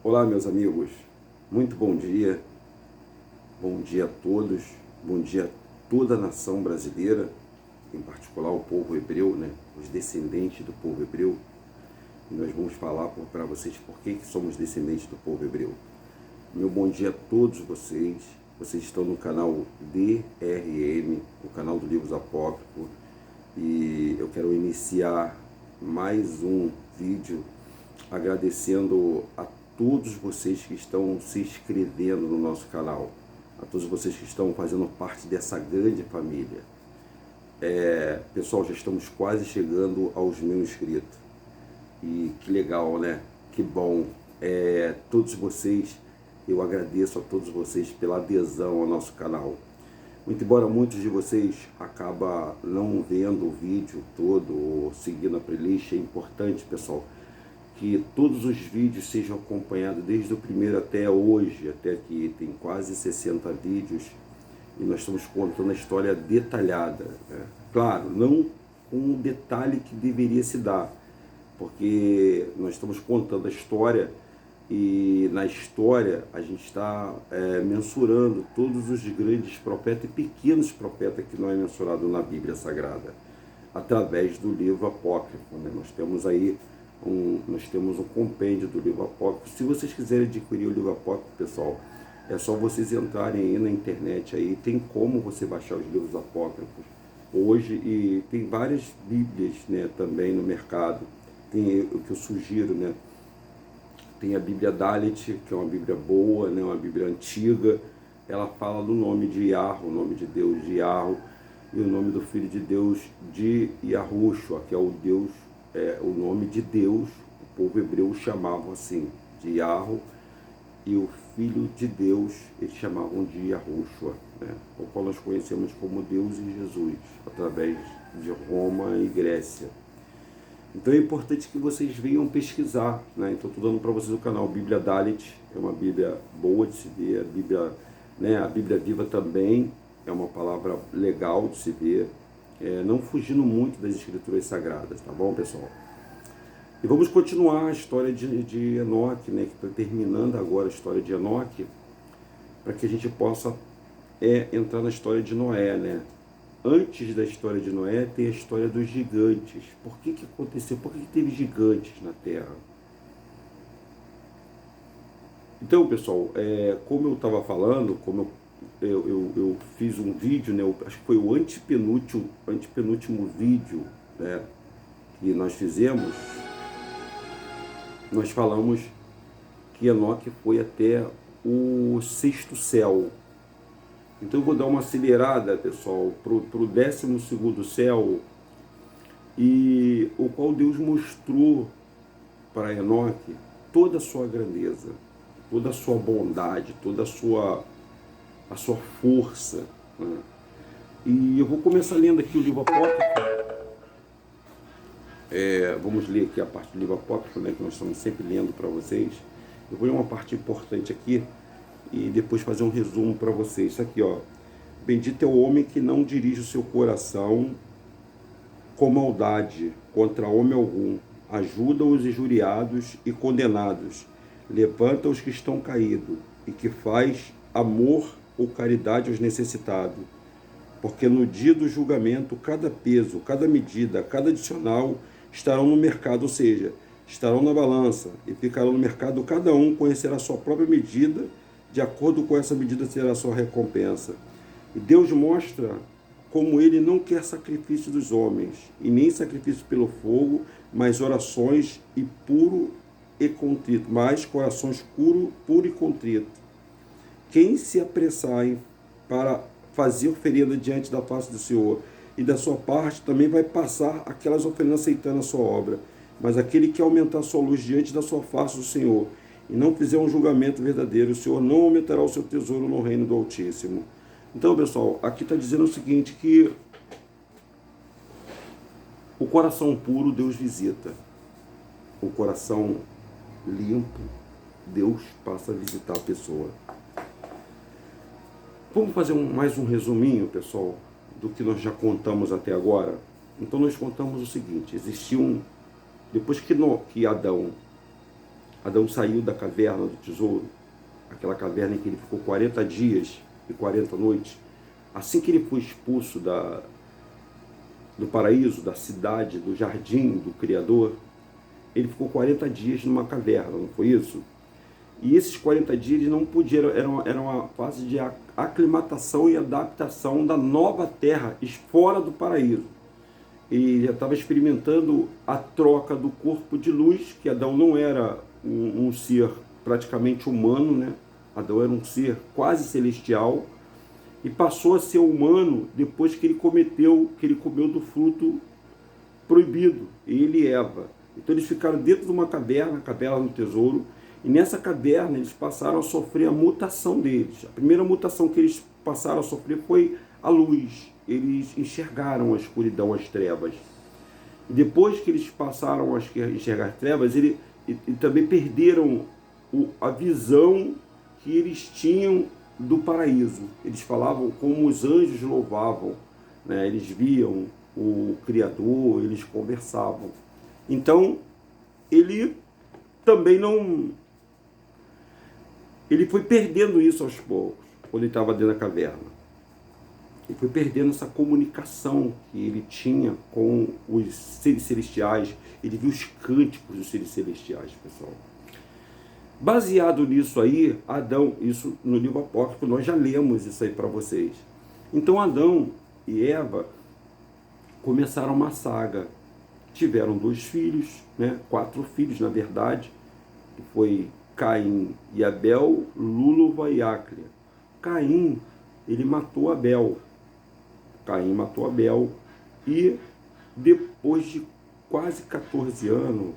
Olá, meus amigos, muito bom dia a todos, bom dia a toda a nação brasileira, em particular o povo hebreu, né? Os descendentes do povo hebreu. E nós vamos falar para vocês por que somos descendentes do povo hebreu. Meu bom dia a todos vocês estão no canal DRM, o canal do Livros Apócrifos, e eu quero iniciar mais um vídeo agradecendo a todos vocês que estão se inscrevendo no nosso canal, a todos vocês que estão fazendo parte dessa grande família. Pessoal, já estamos quase chegando aos 1000 inscritos. E que legal, né? Que bom. Todos vocês, eu agradeço a todos vocês pela adesão ao nosso canal. Muito embora muitos de vocês acabam não vendo o vídeo todo ou seguindo a playlist, é importante, pessoal, que todos os vídeos sejam acompanhados desde o primeiro até hoje, até aqui tem quase 60 vídeos, e nós estamos contando a história detalhada, né? Claro, não com o detalhe que deveria se dar, porque nós estamos contando a história, e na história a gente está mensurando todos os grandes profetas e pequenos profetas que não é mensurado na Bíblia Sagrada, através do livro apócrifo, né? Nós temos um compêndio do livro apócrifo. Se vocês quiserem adquirir o livro apócrifo, pessoal, é só vocês entrarem aí na internet, aí tem como você baixar os livros apócrifos hoje, e tem várias bíblias, né, também no mercado. Tem o que eu sugiro, né? Tem a Bíblia Dalet, que é uma Bíblia boa, né, uma Bíblia antiga. Ela fala do nome de Yahweh, o nome de Deus de Yahweh, e o nome do Filho de Deus de Yahushua, que é o Deus, o nome de Deus. O povo hebreu chamava assim, de Yahweh, e o Filho de Deus eles chamavam de Yahushua, né, o qual nós conhecemos como Deus e Jesus, através de Roma e Grécia. Então é importante que vocês venham pesquisar, né? Então estou dando para vocês o canal Bíblia Dalet, é uma Bíblia boa de se ver, a Bíblia, né, a Bíblia Viva também é uma palavra legal de se ver, não fugindo muito das Escrituras Sagradas, tá bom, pessoal? E vamos continuar a história de Enoque, né, que está terminando agora a história de Enoque, para que a gente possa entrar na história de Noé, né? Antes da história de Noé tem a história dos gigantes. Por que aconteceu? Por que teve gigantes na Terra? Então, pessoal, como eu estava falando, como eu fiz um vídeo, né, acho que foi o antepenúltimo vídeo, né, que nós fizemos, nós falamos que Enoque foi até o 6º céu. Então eu vou dar uma acelerada, pessoal, para o 12º céu, e o qual Deus mostrou para Enoque toda a sua grandeza, toda a sua bondade, toda a sua força, né? E eu vou começar lendo aqui o livro apócrifo. Vamos ler aqui a parte do livro apócrifo, né, que nós estamos sempre lendo para vocês. Eu vou ler uma parte importante aqui e depois fazer um resumo para vocês. Isso aqui, ó. Bendito é o homem que não dirige o seu coração com maldade contra homem algum. Ajuda os injuriados e condenados. Levanta os que estão caídos e que faz amor ou caridade aos necessitados. Porque no dia do julgamento, cada peso, cada medida, cada adicional estarão no mercado, ou seja, estarão na balança e ficarão no mercado. Cada um conhecerá a sua própria medida. De acordo com essa medida será a sua recompensa. E Deus mostra como Ele não quer sacrifício dos homens, e nem sacrifício pelo fogo, mas orações e puro e contrito, mas corações puro e contrito. Quem se apressar para fazer oferenda diante da face do Senhor, e da sua parte também vai passar aquelas oferendas aceitando a sua obra. Mas aquele que aumentar a sua luz diante da sua face do Senhor, e não fizer um julgamento verdadeiro, o Senhor não aumentará o seu tesouro no reino do Altíssimo. Então, pessoal, aqui está dizendo o seguinte, que o coração puro Deus visita. O coração limpo, Deus passa a visitar a pessoa. Vamos fazer mais um resuminho, pessoal, do que nós já contamos até agora. Então nós contamos o seguinte, depois que Adão Adão saiu da caverna do tesouro, aquela caverna em que ele ficou 40 dias e 40 noites. Assim que ele foi expulso do paraíso, da cidade, do jardim do Criador, ele ficou 40 dias numa caverna, não foi isso? E esses 40 dias eles não podiam, era uma fase de aclimatação e adaptação da nova terra, fora do paraíso. E já estava experimentando a troca do corpo de luz, que Adão não era um ser praticamente humano, né? Adão era um ser quase celestial, e passou a ser humano depois que ele comeu do fruto proibido, ele e Eva. Então eles ficaram dentro de uma caverna, a caverna do tesouro, e nessa caverna eles passaram a sofrer a mutação deles. A primeira mutação que eles passaram a sofrer foi a luz. Eles enxergaram a escuridão, as trevas. E depois que eles passaram a enxergar as trevas, eles também perderam a visão que eles tinham do paraíso. Eles falavam como os anjos louvavam, né? Eles viam o Criador, eles conversavam. Então, ele também não... Ele foi perdendo isso aos poucos, quando ele estava dentro da caverna. Ele foi perdendo essa comunicação que ele tinha com os seres celestiais. Ele viu os cânticos dos seres celestiais, pessoal. Baseado nisso aí, Adão, isso no livro apócrifo, nós já lemos isso aí para vocês. Então Adão e Eva começaram uma saga. Tiveram 2 filhos, né? 4 filhos na verdade, que foi Caim e Abel, Lúluva e Áclia. Caim, ele matou Abel. Caim matou Abel e depois de quase 14 anos,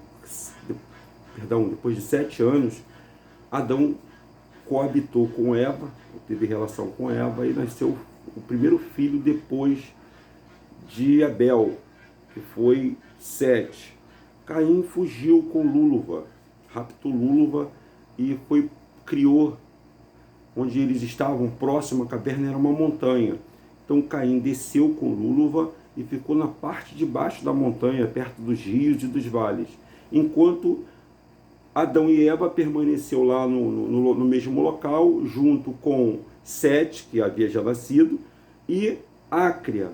depois de 7 anos, Adão coabitou com Eva, teve relação com Eva e nasceu o primeiro filho depois de Abel, que foi Sete. Caim fugiu com Lúluva, raptou Lúluva e criou, onde eles estavam, próximo à caverna, era uma montanha. Então Caim desceu com Lúluva e ficou na parte de baixo da montanha, perto dos rios e dos vales, enquanto Adão e Eva permaneceu lá no mesmo local, junto com Sete, que havia já nascido, e Áclia.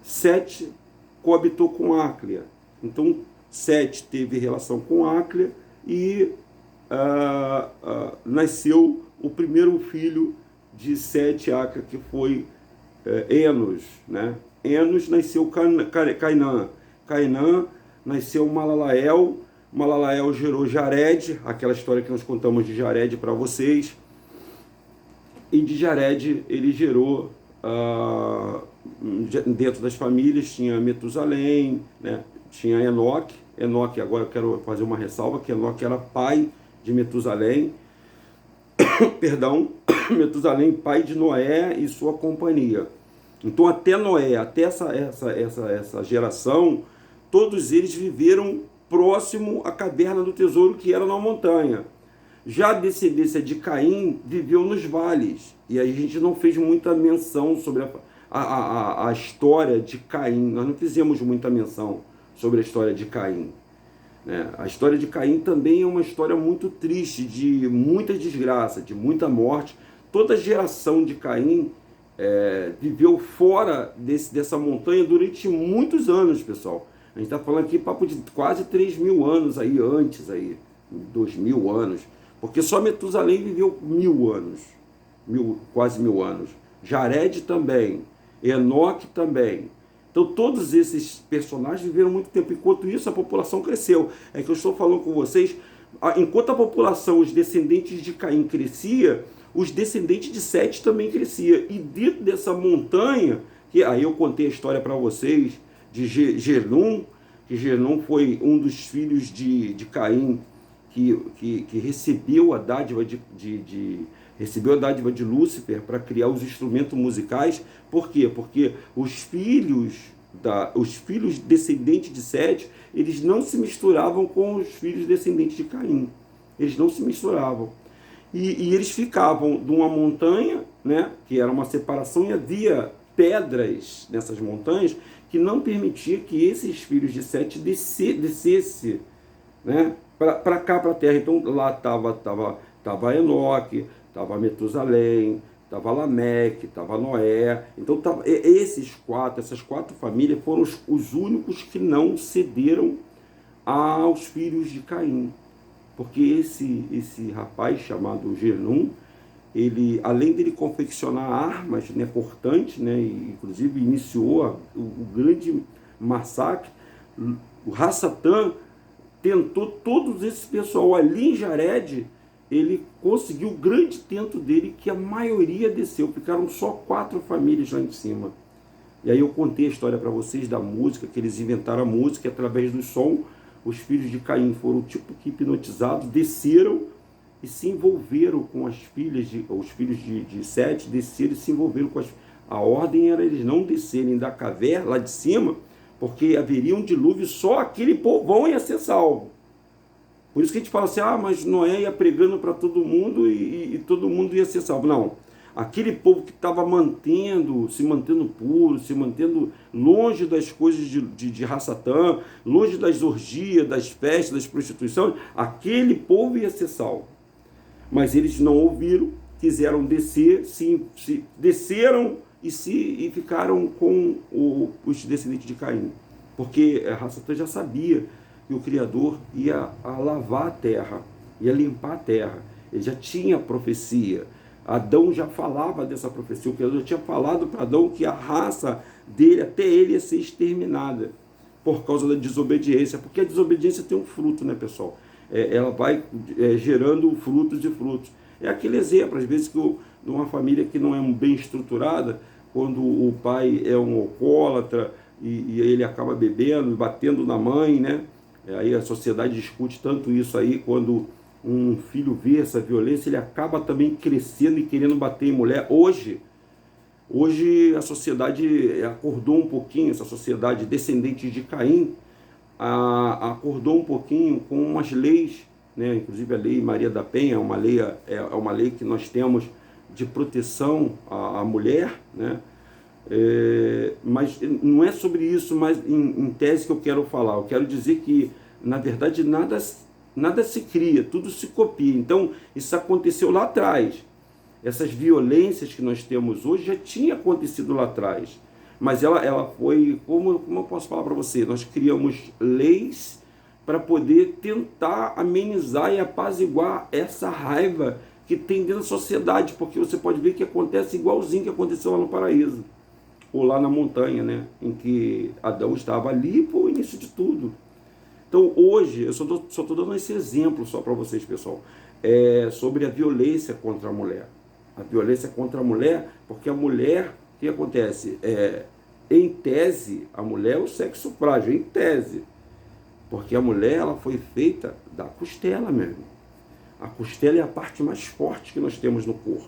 Sete coabitou com Áclia. Então Sete teve relação com Áclia e nasceu o primeiro filho de Sete e Áclia, que foi Enos, né? Enos nasceu Cainã. Cainã nasceu Malalael. Malalael gerou Jared, aquela história que nós contamos de Jared para vocês. E de Jared ele gerou, dentro das famílias, tinha Metusalém, né? Tinha Enoque. Enoque, agora eu quero fazer uma ressalva, que Enoque era pai de Metusalém. Perdão, Metusalém, pai de Noé e sua companhia. Então até Noé, até essa geração, todos eles viveram próximo à caverna do tesouro, que era na montanha. Já a descendência de Caim viveu nos vales. E aí a gente não fez muita menção sobre a história de Caim. Nós não fizemos muita menção sobre a história de Caim. A história de Caim também é uma história muito triste, de muita desgraça, de muita morte. Toda a geração de Caim viveu fora dessa montanha durante muitos anos, pessoal. A gente está falando aqui papo de quase 3.000 anos aí, antes aí, 2.000 anos. Porque só Metusalém viveu 1.000 anos, quase 1.000 anos. Jared também, Enoque também. Então todos esses personagens viveram muito tempo. Enquanto isso, a população cresceu. É que eu estou falando com vocês, enquanto a população, os descendentes de Caim crescia, os descendentes de Sete também crescia. E dentro dessa montanha, que aí eu contei a história para vocês, de Genum, que Genum foi um dos filhos de Caim, que recebeu a dádiva recebeu a dádiva de Lúcifer para criar os instrumentos musicais. Por quê? Porque os filhos descendentes de Sete, eles não se misturavam com os filhos descendentes de Caim. Eles não se misturavam. E eles ficavam de uma montanha, né, que era uma separação, e havia pedras nessas montanhas que não permitia que esses filhos de Sete descesse né? Para cá, para a terra. Então lá tava Enoque, tava Metusalém, tava Lameque, tava Noé. Então essas quatro famílias foram os únicos que não cederam aos filhos de Caim. Porque esse rapaz chamado Genum, ele, além dele confeccionar armas, né, cortantes, né, e inclusive iniciou o grande massacre, o Hassatan tentou todos esse pessoal ali em Jared, ele conseguiu o grande tento dele, que a maioria desceu, ficaram só 4 famílias lá em cima. E aí eu contei a história para vocês da música, que eles inventaram a música, e através do som, os filhos de Caim foram tipo que hipnotizados, desceram e se envolveram com os filhos de Sete, desceram e se envolveram com a ordem era eles não descerem da caverna lá de cima, porque haveria um dilúvio, só aquele povão ia ser salvo. Por isso que a gente fala assim, mas Noé ia pregando para todo mundo e todo mundo ia ser salvo. Não, aquele povo que estava se mantendo puro, se mantendo longe das coisas de Hassatan, longe das orgias, das festas, das prostituições, aquele povo ia ser salvo. Mas eles não ouviram, quiseram descer, desceram e ficaram com os descendentes de Caim. Porque Hassatan já sabia que o Criador ia lavar a terra, ia limpar a terra. Ele já tinha profecia. Adão já falava dessa profecia. O Criador já tinha falado para Adão que a raça dele, até ele, ia ser exterminada por causa da desobediência. Porque a desobediência tem um fruto, né, pessoal? Ela vai gerando frutos e frutos. É aquele exemplo, às vezes, que numa família que não é bem estruturada, quando o pai é um alcoólatra e ele acaba bebendo, batendo na mãe, né? Aí a sociedade discute tanto isso aí, quando um filho vê essa violência, ele acaba também crescendo e querendo bater em mulher. Hoje a sociedade acordou um pouquinho, essa sociedade descendente de Caim, acordou um pouquinho com umas leis, né? Inclusive a lei Maria da Penha é uma lei que nós temos de proteção à mulher, né? Mas não é sobre isso, mas em tese que eu quero falar. Eu quero dizer que, na verdade, nada se cria, tudo se copia. Então, isso aconteceu lá atrás. Essas violências que nós temos hoje já tinha acontecido lá atrás. Mas ela foi, como eu posso falar para você, nós criamos leis para poder tentar amenizar e apaziguar essa raiva que tem dentro da sociedade, porque você pode ver que acontece igualzinho que aconteceu lá no paraíso, ou lá na montanha, né, em que Adão estava ali para o início de tudo. Então hoje, eu só estou dando esse exemplo só para vocês, pessoal, sobre a violência contra a mulher. A violência contra a mulher, porque a mulher, o que acontece? Em tese, a mulher é o sexo frágil, em tese. Porque a mulher, ela foi feita da costela mesmo. A costela é a parte mais forte que nós temos no corpo.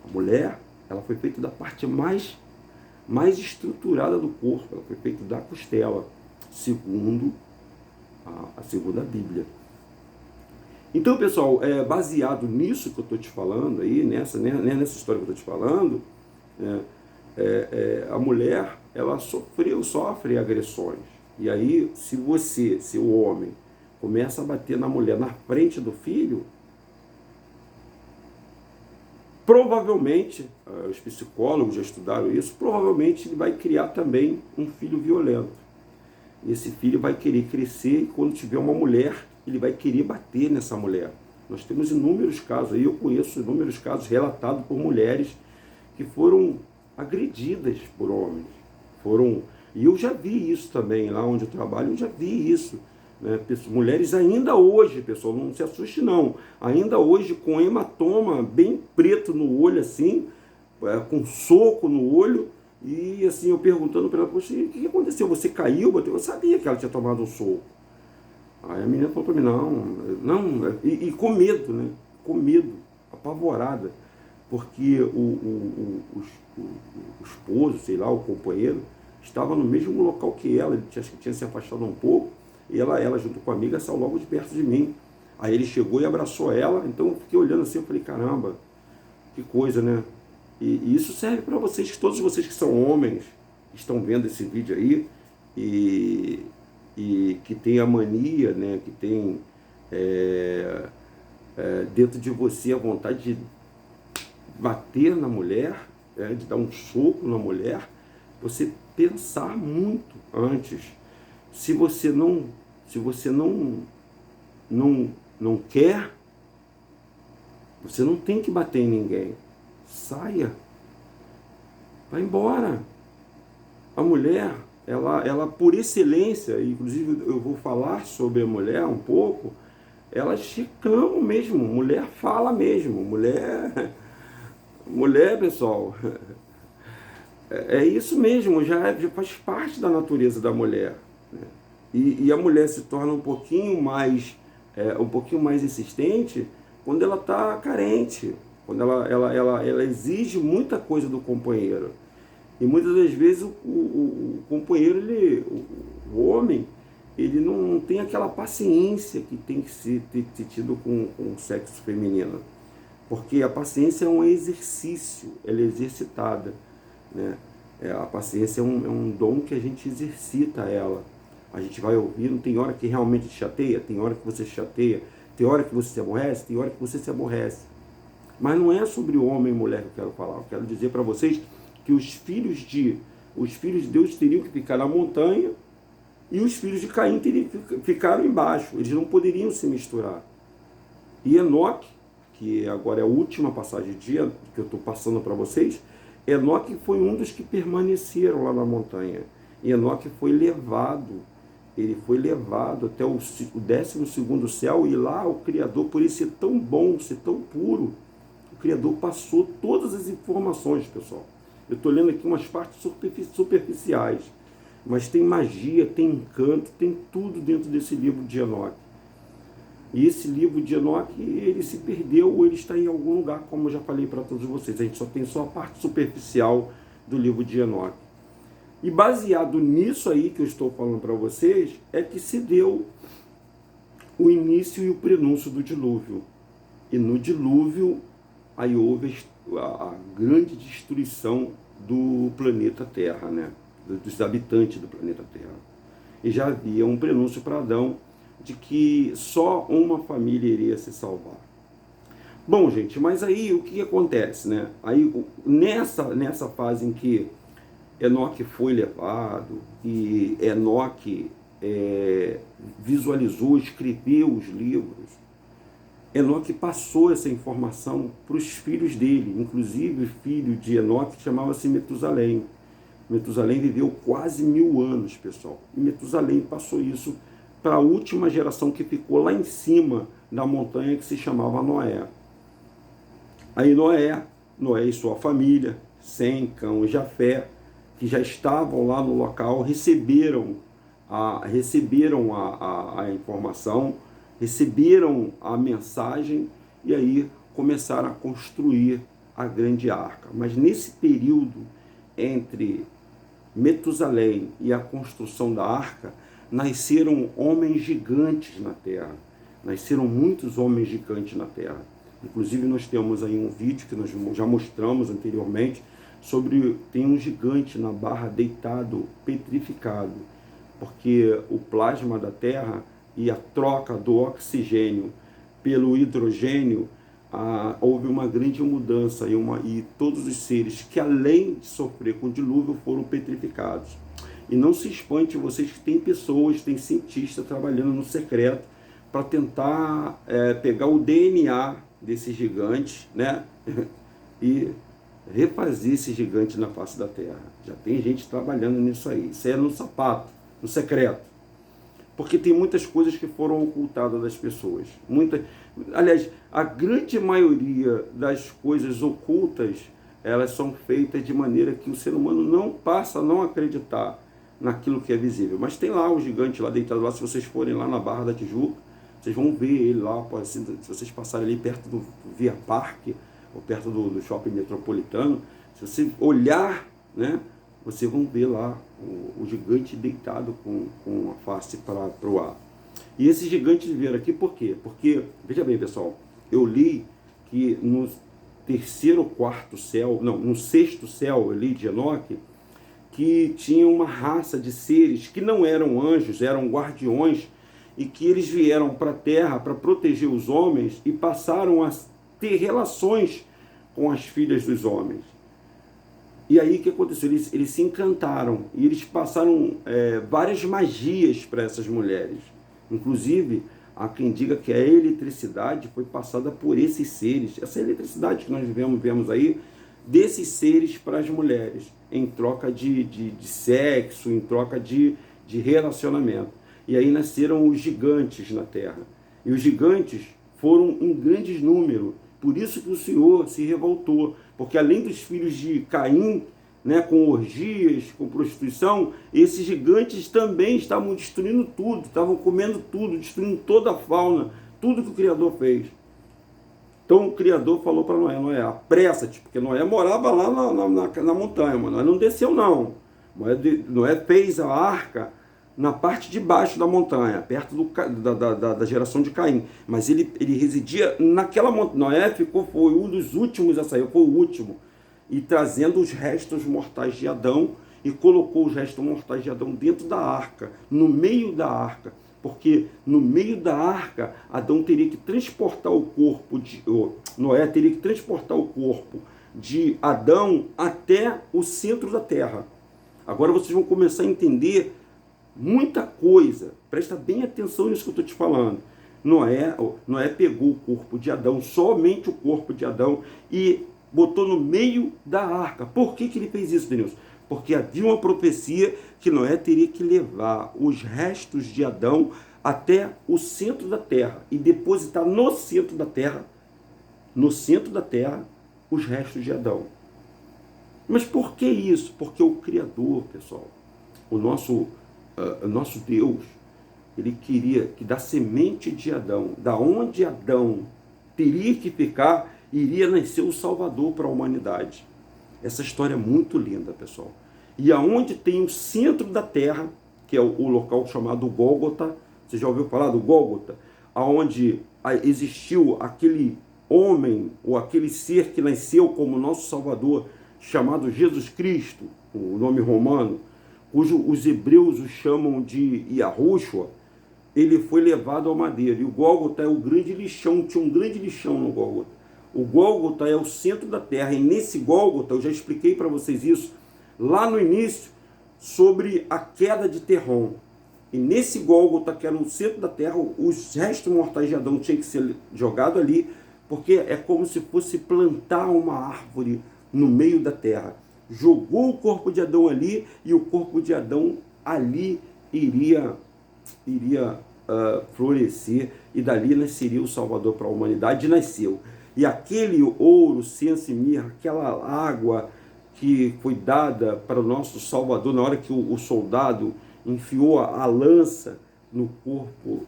A mulher, ela foi feita da parte mais estruturada do corpo. Ela foi feita da costela, segundo a segunda Bíblia. Então, pessoal, baseado nisso que eu estou te falando aí, nessa história que eu estou te falando, a mulher, ela sofre agressões. E aí, se o homem, começa a bater na mulher na frente do filho, provavelmente, os psicólogos já estudaram isso, provavelmente ele vai criar também um filho violento. E esse filho vai querer crescer e quando tiver uma mulher, ele vai querer bater nessa mulher. Nós temos inúmeros casos aí, eu conheço inúmeros casos relatados por mulheres que foram agredidas por homens. E eu já vi isso também, lá onde eu trabalho, eu já vi isso. Né? Mulheres ainda hoje, pessoal, não se assuste não, ainda hoje com hematoma bem preto no olho assim, com soco no olho, e assim, eu perguntando para ela, poxa, o que aconteceu? Você caiu? Eu sabia que ela tinha tomado um soco. Aí a menina falou para mim, não, e com medo, né? Com medo, apavorada, porque o esposo, sei lá, o companheiro, estava no mesmo local que ela, ele tinha se afastado um pouco, e ela junto com a amiga, saiu logo de perto de mim. Aí ele chegou e abraçou ela, então eu fiquei olhando assim, eu falei, caramba, que coisa, né? E isso serve para vocês, todos vocês que são homens, estão vendo esse vídeo aí, e e que tem a mania, né, que tem dentro de você a vontade de bater na mulher, de dar um soco na mulher, você pensar muito antes. Se você não quer, você não tem que bater em ninguém. Saia. Vai embora. A mulher, ela por excelência, inclusive eu vou falar sobre a mulher um pouco, elas reclamam mesmo, mulher fala mesmo, mulher, pessoal, é isso mesmo, já faz parte da natureza da mulher, né? E a mulher se torna um pouquinho mais insistente quando ela está carente, quando ela exige muita coisa do companheiro. E muitas das vezes o companheiro, o homem, ele não tem aquela paciência que tem que ser tido com o sexo feminino. Porque a paciência é um exercício, ela é exercitada, né? A paciência é um dom que a gente exercita ela. A gente vai ouvindo, tem hora que realmente te chateia, tem hora que você se chateia, tem hora que você se aborrece, tem hora que você se aborrece. Mas não é sobre homem e mulher que eu quero falar. Eu quero dizer para vocês que os filhos de Deus teriam que ficar na montanha e os filhos de Caim ficaram embaixo. Eles não poderiam se misturar. E Enoque, que agora é a última passagem de dia que eu estou passando para vocês, Enoque foi um dos que permaneceram lá na montanha. E Enoque foi levado, ele foi levado até o 12º céu, e lá o Criador, por ele ser tão bom, ser tão puro, o Criador passou todas as informações, pessoal. Eu estou lendo aqui umas partes superficiais, mas tem magia, tem encanto, tem tudo dentro desse livro de Enoque. E esse livro de Enoque, ele se perdeu ou ele está em algum lugar, como eu já falei para todos vocês. A gente só tem só a parte superficial do livro de Enoque. E baseado nisso aí que eu estou falando para vocês, é que se deu o início e o prenúncio do dilúvio. E no dilúvio, aí houve a grande destruição do planeta Terra, né? Dos habitantes do planeta Terra. E já havia um prenúncio para Adão de que só uma família iria se salvar. Bom, gente, mas aí o que acontece, né? Aí nessa fase em que Enoque foi levado e Enoque visualizou, escreveu os livros, Enoque passou essa informação para os filhos dele, inclusive o filho de Enoque chamava-se Metusalém. Metusalém viveu quase 1000 anos, pessoal. E Metusalém passou isso para a última geração que ficou lá em cima da montanha, que se chamava Noé. Aí Noé e sua família, Sem, Cão e Jafé, que já estavam lá no local, receberam a informação, receberam a mensagem e aí começaram a construir a grande arca. Mas nesse período entre Metusalém e a construção da arca, nasceram homens gigantes na terra. Nasceram muitos homens gigantes na terra. Inclusive nós temos aí um vídeo que nós já mostramos anteriormente, tem um gigante na Barra deitado, petrificado, porque o plasma da terra e a troca do oxigênio pelo hidrogênio, houve uma grande mudança e todos os seres que, além de sofrer com o dilúvio, foram petrificados. E não se espante vocês que tem pessoas, tem cientistas trabalhando no secreto para tentar pegar o DNA desse gigante, né? E refazer esse gigante na face da terra. Já tem gente trabalhando nisso aí. Isso é no sapato, no secreto. Porque tem muitas coisas que foram ocultadas das pessoas. Aliás, a grande maioria das coisas ocultas, elas são feitas de maneira que o ser humano não passa a não acreditar naquilo que é visível. Mas tem lá o gigante lá deitado lá, se vocês forem lá na Barra da Tijuca, vocês vão ver ele lá, se vocês passarem ali perto do Via Parque, ou perto do Shopping Metropolitano, se você olhar, né, vocês vão ver lá o gigante deitado com a face para o ar. E esses gigantes vieram aqui por quê? Porque, veja bem, pessoal, eu li que no 6º céu ali de Enoque, que tinha uma raça de seres que não eram anjos, eram guardiões, e que eles vieram para a Terra para proteger os homens e passaram a ter relações com as filhas dos homens. E aí o que aconteceu? Eles se encantaram e eles passaram várias magias para essas mulheres. Inclusive, há quem diga que a eletricidade foi passada por esses seres. Essa eletricidade que nós vemos aí, desses seres para as mulheres, em troca de sexo, em troca de relacionamento. E aí nasceram os gigantes na Terra. E os gigantes foram em grandes números. Por isso que o Senhor se revoltou. Porque além dos filhos de Caim, né, com orgias, com prostituição, esses gigantes também estavam destruindo tudo, estavam comendo tudo, destruindo toda a fauna, tudo que o Criador fez. Então o Criador falou para Noé: Noé, apressa-te, porque Noé morava lá na montanha, mas Noé não desceu não. Noé fez a arca na parte de baixo da montanha, perto da geração de Caim, mas ele residia naquela montanha. Noé foi um dos últimos a sair, foi o último, e trazendo os restos mortais de Adão, e colocou os restos mortais de Adão dentro da arca, no meio da arca, porque no meio da arca, Adão teria que transportar o corpo Noé teria que transportar o corpo de Adão até o centro da terra. Agora vocês vão começar a entender muita coisa. Presta bem atenção nisso que eu estou te falando. Noé pegou o corpo de Adão, somente o corpo de Adão, e botou no meio da arca. Por que ele fez isso, Denilson? Porque havia uma profecia que Noé teria que levar os restos de Adão até o centro da terra e depositar no centro da terra, os restos de Adão. Mas por que isso? Porque o Criador, pessoal, o nosso Deus, ele queria que da semente de Adão, da onde Adão teria que ficar, iria nascer o Salvador para a humanidade. Essa história é muito linda, pessoal. E aonde tem o centro da terra, que é o local chamado Gólgota, você já ouviu falar do Gólgota? Aonde existiu aquele homem, ou aquele ser que nasceu como nosso Salvador, chamado Jesus Cristo, o nome romano, cujo os hebreus o chamam de Yahushua. Ele foi levado ao madeiro. E o Gólgota é o grande lixão, tinha um grande lixão no Gólgota. O Gólgota é o centro da terra, e nesse Gólgota, eu já expliquei para vocês isso, lá no início, sobre a queda de Terrom. E nesse Gólgota, que era o centro da terra, os restos mortais de Adão tinham que ser jogados ali, porque é como se fosse plantar uma árvore no meio da terra. Jogou o corpo de Adão ali, e o corpo de Adão ali iria florescer, e dali nasceria o Salvador para a humanidade, e nasceu. E aquele ouro, incenso e mirra, aquela água que foi dada para o nosso Salvador, na hora que o soldado enfiou a lança no corpo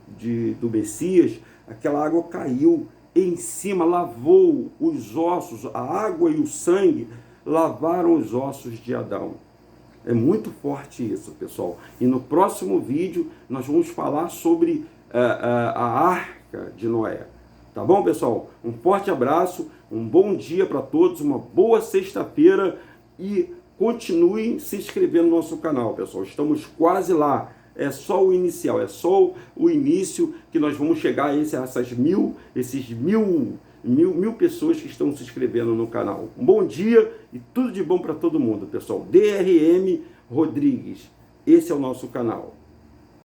do Messias, aquela água caiu em cima, lavou os ossos, a água e o sangue lavaram os ossos de Adão. É muito forte isso, pessoal. E no próximo vídeo nós vamos falar sobre a arca de Noé. Tá bom, pessoal? Um forte abraço, um bom dia para todos, uma boa sexta-feira, e continuem se inscrevendo no nosso canal, pessoal. Estamos quase lá. É só o inicial, é só o início que nós vamos chegar a essas mil pessoas que estão se inscrevendo no canal. Um bom dia e tudo de bom para todo mundo, pessoal. DRM Rodrigues, esse é o nosso canal.